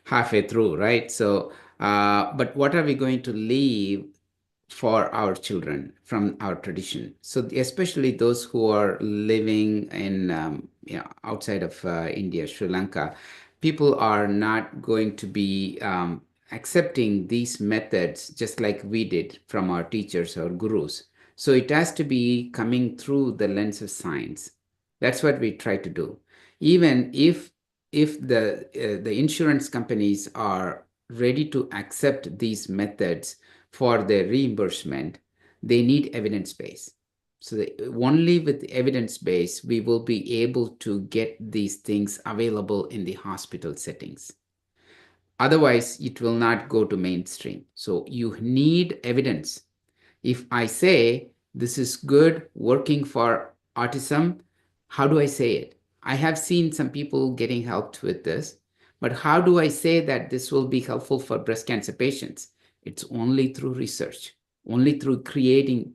halfway through, right? So, but what are we going to leave for our children from our tradition? So especially those who are living in outside of India, Sri Lanka, people are not going to be accepting these methods just like we did from our teachers or gurus. So it has to be coming through the lens of science. That's what we try to do. Even if the insurance companies are ready to accept these methods for their reimbursement, they need evidence base. So only with evidence base we will be able to get these things available in the hospital settings. Otherwise, it will not go to mainstream. So you need evidence. If I say this is good working for autism, how do I say it? I have seen some people getting helped with this, but how do I say that this will be helpful for breast cancer patients? It's only through research, only through creating,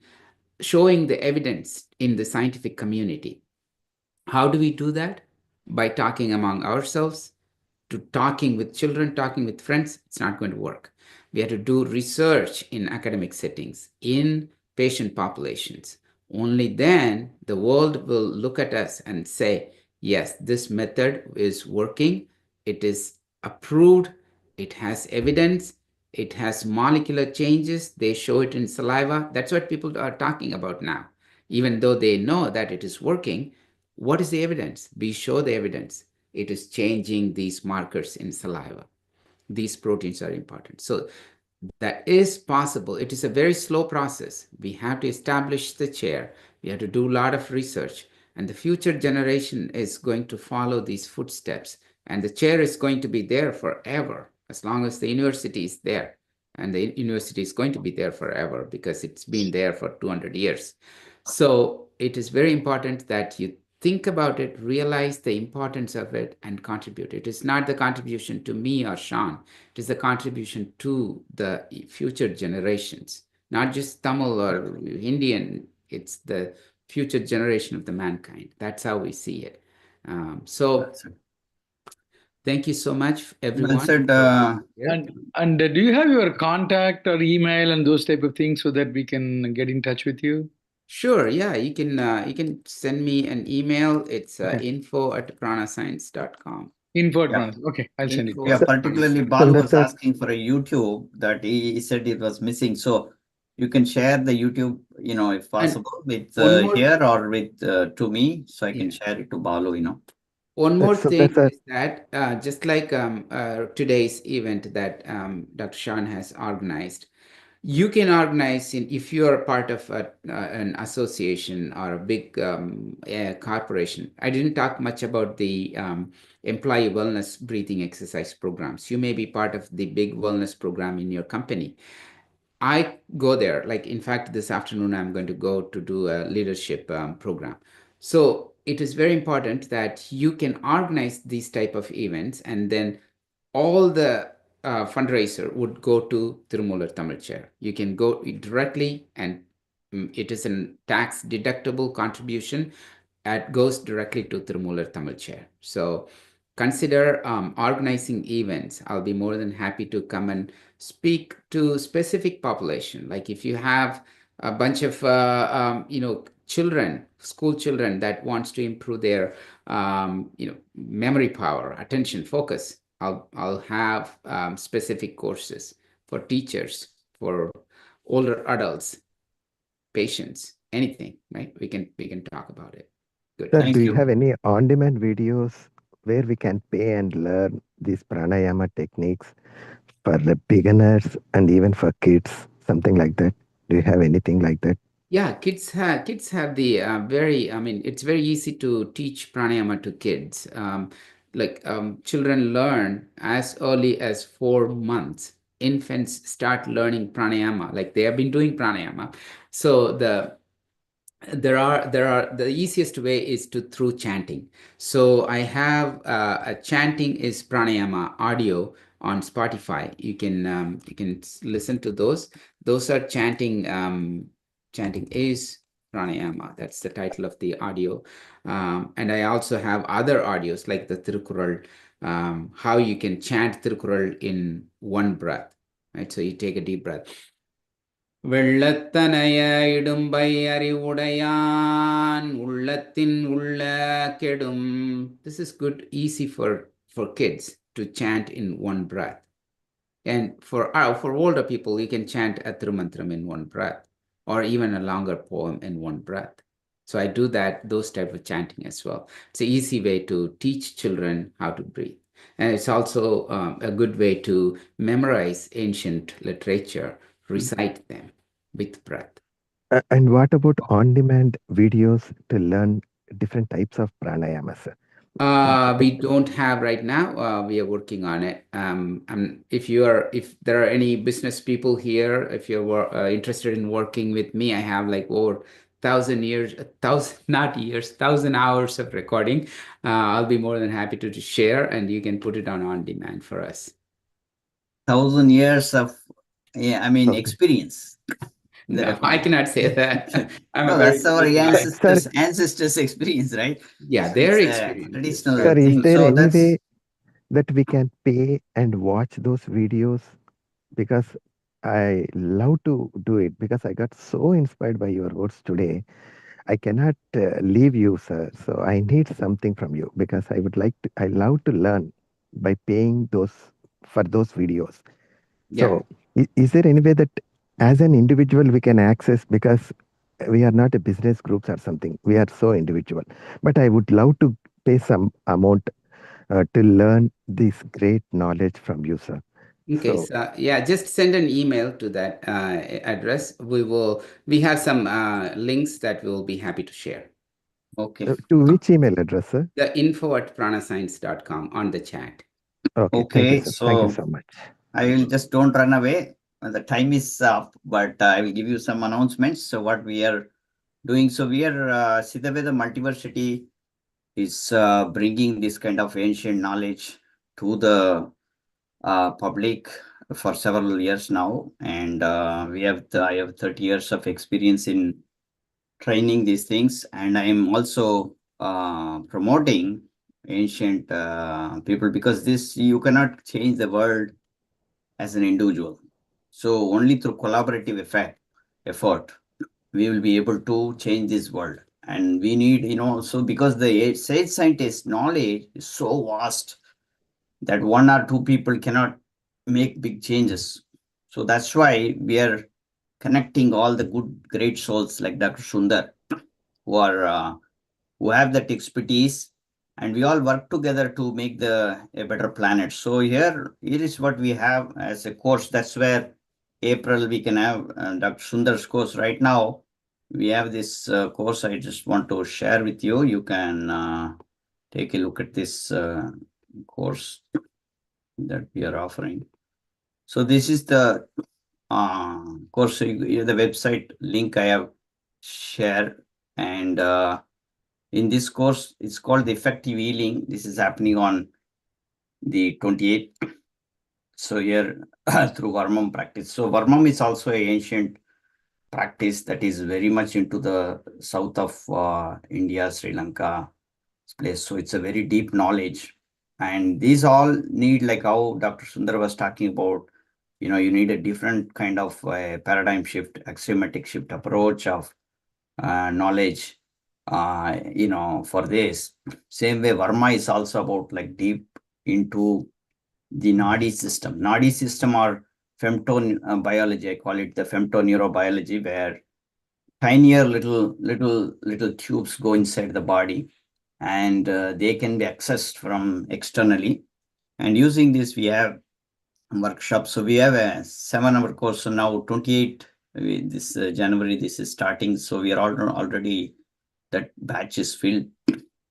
showing the evidence in the scientific community. How do we do that? By talking among ourselves, to talking with children, talking with friends. It's not going to work. We have to do research in academic settings, in patient populations. Only then the world will look at us and say, yes, this method is working, it is approved, it has evidence, it has molecular changes, they show it in saliva. That's what people are talking about now. Even though they know that it is working, what is the evidence? We show the evidence. It is changing these markers in saliva. These proteins are important. So that is possible. It is a very slow process. We have to establish the chair. We have to do a lot of research. And the future generation is going to follow these footsteps. And the chair is going to be there forever, as long as the university is there. And the university is going to be there forever because it's been there for 200 years. So it is very important that you think about it, realize the importance of it, and contribute. It is not the contribution to me or Sean. It is a contribution to the future generations, not just Tamil or Indian. It's the future generation of the mankind. That's how we see it. So that's it. thank you so much, Well everyone. said. And do you have your contact or email and those type of things so that we can get in touch with you? Sure, yeah, you can send me an email. It's Okay. info@pranascience.com. Info at Yeah. Manas. Okay, I'll send it. Info Yeah, at particularly pranascience. Balu that's was a asking for a YouTube that he said it was missing. So you can share the YouTube, if And possible, with one more, here or with to me, so I can yeah. share it to Balu. One more that's thing a is that just like today's event that Dr. Sean has organized, you can organize if you are part of an association or a big corporation. I didn't talk much about the employee wellness breathing exercise programs. You may be part of the big wellness program in your company. I go there. Like, in fact, this afternoon, I'm going to go to do a leadership program. So it is very important that you can organize these type of events, and then all the fundraiser would go to Tirumular Tamil Chair. You can go directly, and it is a tax deductible contribution. It goes directly to Tirumular Tamil Chair. So consider organizing events. I'll be more than happy to come and speak to specific population. Like if you have a bunch of children, school children that wants to improve their memory power, attention, focus. I'll have specific courses for teachers, for older adults, patients, anything, right? We can talk about it. Good. sir, Thank do you you. have any on-demand videos where we can pay and learn these pranayama techniques for the beginners and even for kids, something like that? Do you have anything like that? Yeah, kids have the very. I mean, it's very easy to teach pranayama to kids. Children learn as early as 4 months. Infants start learning pranayama, like they have been doing pranayama. So there are the easiest way is through chanting. So I have a chanting is pranayama audio on Spotify. You can listen to those. Those are chanting. Chanting is pranayama. That's the title of the audio. And I also have other audios like the Tirukural, how you can chant Tirukural in one breath. Right. So you take a deep breath. வெள்ளத்தனைய இடும்பை அறிவுடையான் உள்ளத்தின் உள்ள கெடும். This is good, easy for kids to chant in one breath. And for older people, you can chant a Tirumantram in one breath, or even a longer poem in one breath. So I do those type of chanting as well. It's an easy way to teach children how to breathe. And it's also a good way to memorize ancient literature, recite them with breath. And what about on-demand videos to learn different types of pranayama, sir? We don't have right now. We are working on it. If there are any business people here, if you're interested in working with me, I have like over 1,000 hours of recording. I'll be more than happy to share, and you can put it on demand for us. 1,000 years of, Okay. experience. No, I cannot say that. No, that's our ancestors' experience, right? Yeah, So their it's a experience. traditional Sir, is thing. there So any that's way that we can pay and watch those videos? Because I love to do it because I got so inspired by your words today. I cannot leave you, sir. So I need something from you because I love to learn by paying for those videos. Yeah. So is there any way that as an individual we can access, because we are not a business groups or something, we are so individual, but I would love to pay some amount to learn this great knowledge from you, sir. Okay, so yeah, just send an email to that address. We have some links that we'll be happy to share. okay. To which email address, sir? The info@pranascience.com on the chat. Okay, thank you, Okay, sir. Thank you so so much. I will just don't run away. The time is up, but I will give you some announcements. So what we are doing, so we are Siddha Vetha Multiversity is bringing this kind of ancient knowledge to the public for several years now, and I have 30 years of experience in training these things, and I am also promoting ancient people, because this, you cannot change the world as an individual. So only through collaborative effort we will be able to change this world. And we need, so because the sage scientist knowledge is so vast that one or two people cannot make big changes. So that's why we are connecting all the good, great souls like Dr. Sundar, who have that expertise, and we all work together to make a better planet. So here is what we have as a course. That's where April we can have Dr. Sundar's course. Right now we have this course. I just want to share with you. You can take a look at this course that we are offering. So this is the course, the website link I have shared, and in this course, it's called the effective healing. This is happening on the 28th. So here through Varmam practice. So Varmam is also an ancient practice that is very much into the south of India, Sri Lanka place. So it's a very deep knowledge. And these all need, like how Dr. Sundar was talking about, you need a different kind of paradigm shift, axiomatic shift approach of knowledge, for this. Same way, Varma is also about like deep into the Nadi system. Nadi system or femto biology, I call it the femto neurobiology, where tinier little tubes go inside the body, and they can be accessed from externally. And using this, we have workshops. So we have a 7-hour course. So now 28 this January, this is starting. So we are already that batch is filled,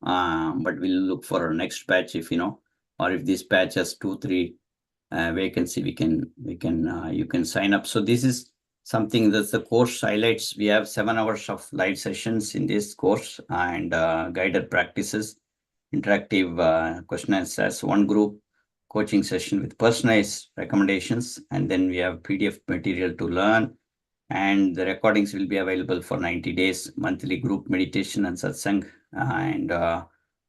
but we'll look for our next batch if or if this batch has 2-3 vacancy, you can sign up. So this is something that the course highlights. We have 7 hours of live sessions in this course, and guided practices, interactive question answers, one group coaching session with personalized recommendations, and then we have PDF material to learn, and the recordings will be available for 90 days, monthly group meditation and satsang, and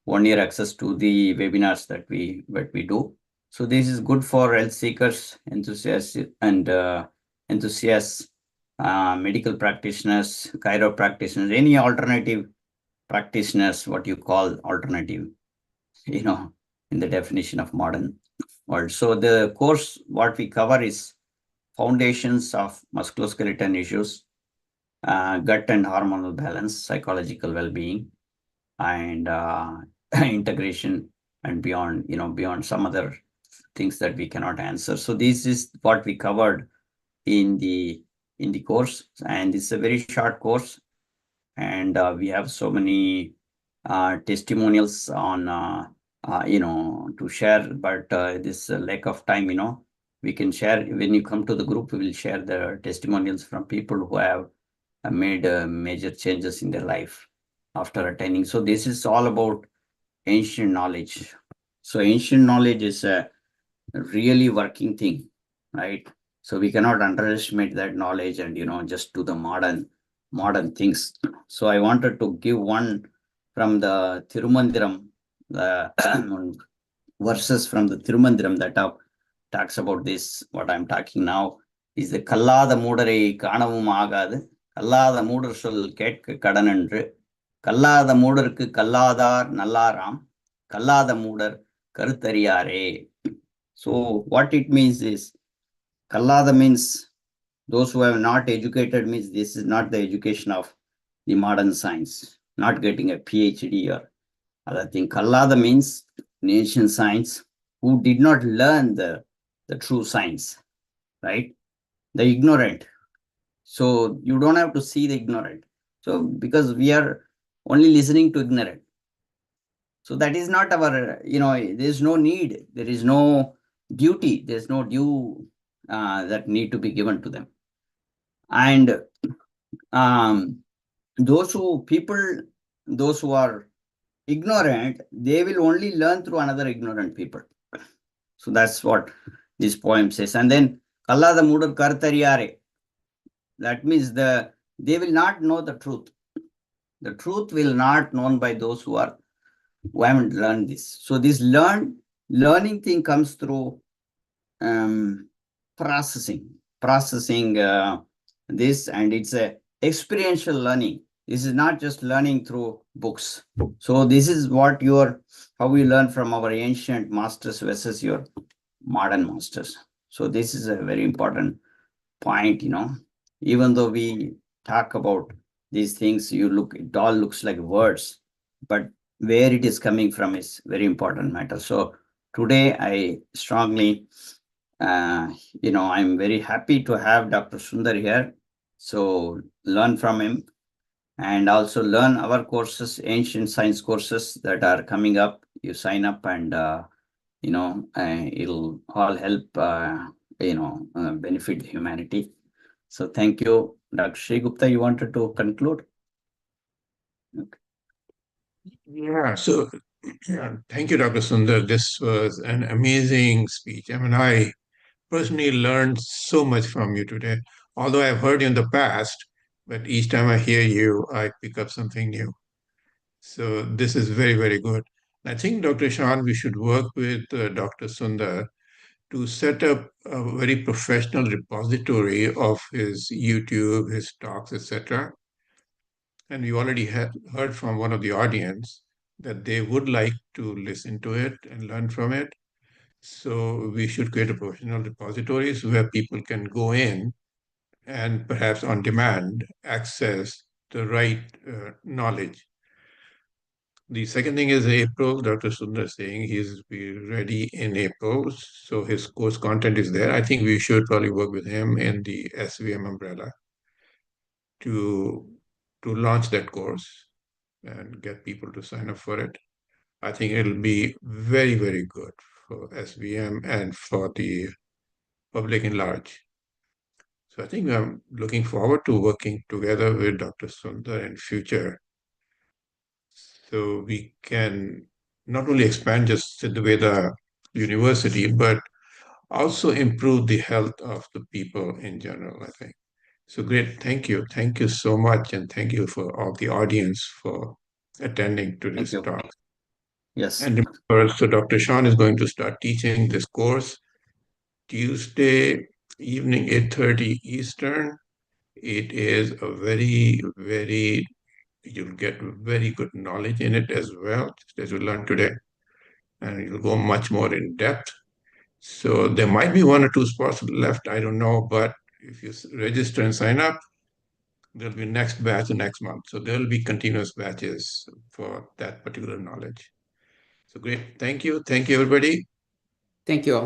1 year access to the webinars that we do. So this is good for health seekers, enthusiasts, and enthusiasts, medical practitioners, chiropractitioners, any alternative practitioners, what you call alternative, in the definition of modern world. So the course, what we cover is foundations of musculoskeletal issues, gut and hormonal balance, psychological well-being, and integration, and beyond some other things that we cannot answer. So this is what we covered in the course, and it's a very short course, and we have so many testimonials on to share, but this lack of time, we can share. When you come to the group, we will share the testimonials from people who have made major changes in their life after attending. So this is all about ancient knowledge. So ancient knowledge is a really working thing, right? So we cannot underestimate that knowledge and just do the modern things. So I wanted to give one from the Tirumandiram, the verses from the Tirumandiram that talks about this. What I'm talking now is the Kallada Mudare Kanavum Agad, Kallada Mudar Sol Ketka Kadanandre, Kallada Mudarku Kalladar Nalaram, Kallada Mudar Karutariare. So what it means is, Kallada means those who have not educated, means this is not the education of the modern science, not getting a PhD or other thing. Kallada means in ancient science who did not learn the true science, right? The ignorant. So you don't have to see the ignorant. So because we are only listening to ignorant. So that is not our, there's no need, there is no duty, there's no due that need to be given to them. And those who are ignorant, they will only learn through another ignorant people. So that's what this poem says. And then Kalla the Mudar Kartariyare. That means they will not know the truth. The truth will not known by those who haven't learned this. So this learning thing comes through processing this, and it's a experiential learning. This is not just learning through books. So this is how we learn from our ancient masters versus your modern masters. So this is a very important point, even though we talk about these things, it all looks like words, but where it is coming from is very important matter. So today I strongly, I'm very happy to have Dr. Sundar here. So learn from him, and also learn our courses, ancient science courses that are coming up. You sign up, and it'll all help benefit humanity. So thank you, Dr. Sri Gupta. You wanted to conclude? Okay. Yeah, so thank you, Dr. Sundar. This was an amazing speech. I mean, I personally learned so much from you today. Although I've heard you in the past, but each time I hear you, I pick up something new. So this is very, very good. I think, Dr. Shan, we should work with Dr. Sundar to set up a very professional repository of his YouTube, his talks, etc. And we already heard from one of the audience that they would like to listen to it and learn from it. So we should create a professional repositories where people can go in and perhaps on demand access the right knowledge. The second thing is April. Dr. Sundar is saying he's be ready in April, so his course content is there. I think we should probably work with him in the SVM umbrella to launch that course and get people to sign up for it. I think it'll be very, very good for SVM and for the public in large. So I think I'm looking forward to working together with Dr. Sundar in future, so we can not only expand just Siddha Vetha university, but also improve the health of the people in general, I think. So great. Thank you. Thank you so much. And thank you for all the audience for attending to Thank this you. talk. Yes. And remember, so Dr. Sean is going to start teaching this course Tuesday evening, 8:30 Eastern. It is a very, you'll get very good knowledge in it as well, just as you learned today. And you'll go much more in depth. So there might be one or two spots left, I don't know, but if you register and sign up, there'll be next batch next month. So there'll be continuous batches for that particular knowledge. So great. Thank you. Thank you, everybody. Thank you all.